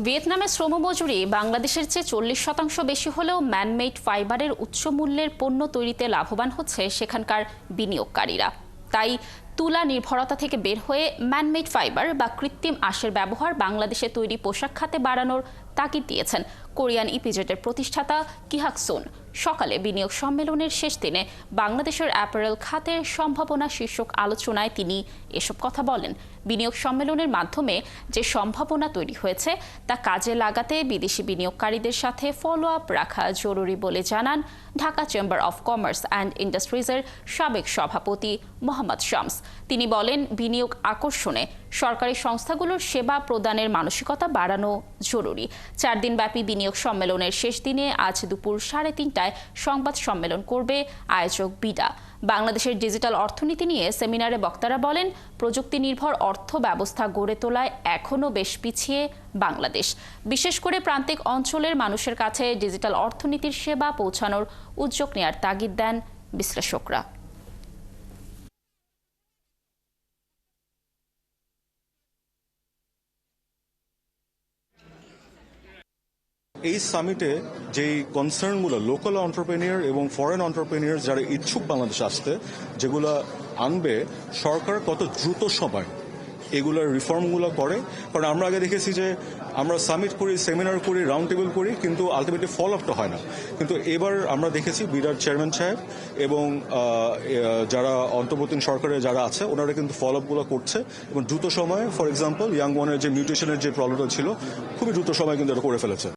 ভিয়েতনামে শ্রমমজুরি বাংলাদেশের চেয়ে 40% বেশি হলেও ম্যানমেড ফাইবারের উচ্চ মূল্যের পণ্য তৈরিতে লাভবান হচ্ছে সেখানকার বিনিয়োগকারীরা। তাই তুলা নির্ভরতা থেকে বের হয়ে ম্যানমেড ফাইবার বা কৃত্রিম আঁশের ব্যবহার বাংলাদেশে তৈরি পোশাক খাতে বাড়ানোর তাগিদ দিয়েছেন কোরিয়ান ইপিজেটের প্রতিষ্ঠাতা কিহাক সুন। সকালে বিনিয়োগ সম্মেলনের শেষ দিনে বাংলাদেশের অ্যাপারেল খাতের সম্ভাবনা শীর্ষক আলোচনায় তিনি এসব কথা বলেন। বিনিয়োগ সম্মেলনের মাধ্যমে যে সম্ভাবনা তৈরি হয়েছে তা কাজে লাগাতে বিদেশি বিনিয়োগকারীদের সাথে ফলো আপ রাখা জরুরি বলে জানান Dhaka chamber of commerce and ইন্ডাস্ট্রিজের সাবেক সভাপতি মোহাম্মদ শামস। তিনি বলেন, বিনিয়োগ আকর্ষণে সরকারি সংস্থাগুলোর সেবা প্রদানের মানসিকতা বাড়ানো জরুরি। 4 দিনব্যাপী বিনিয়োগ সম্মেলনের শেষ দিনে আজ দুপুর 3:30টায় সংবাদ সম্মেলন করবে আয়োজক বিডা। বাংলাদেশের ডিজিটাল অর্থনীতি নিয়ে সেমিনারে বক্তারা বলেন, প্রযুক্তি নির্ভর অর্থ ব্যবস্থা গড়ে তোলায় এখনও বেশ পিছিয়ে বাংলাদেশ। বিশেষ করে প্রান্তিক অঞ্চলের মানুষের কাছে ডিজিটাল অর্থনীতির সেবা পৌঁছানোর উদ্যোগ নেয়ার তাগিদ দেন বিশ্লেষকরা। এই সামিটে যেই কনসার্নগুলো লোকাল এন্টারপ্রেনিয়র এবং ফরেন এন্টারপ্রেনিয়র যারা ইচ্ছুক বাংলাদেশে আসতে, যেগুলো আনবে সরকার কত দ্রুত সময় এগুলোর রিফর্মগুলো করে। কারণ আমরা আগে দেখেছি যে আমরা সামিট করি, সেমিনার করি, রাউন্ড টেবিল করি, কিন্তু আলটিমেটলি ফলো আপটা হয় না। কিন্তু এবার আমরা দেখেছি বিডার চেয়ারম্যান সাহেব এবং যারা অন্তর্বর্তী সরকারে যারা আছে ওনারা কিন্তু ফলো আপগুলো করছে এবং দ্রুত সময়ে, ফর এক্সাম্পল ইয়াং ওয়ানের যে মিউটেশনের যে প্রবলেমটা ছিল, খুবই দ্রুত সময় কিন্তু এটা করে ফেলেছে।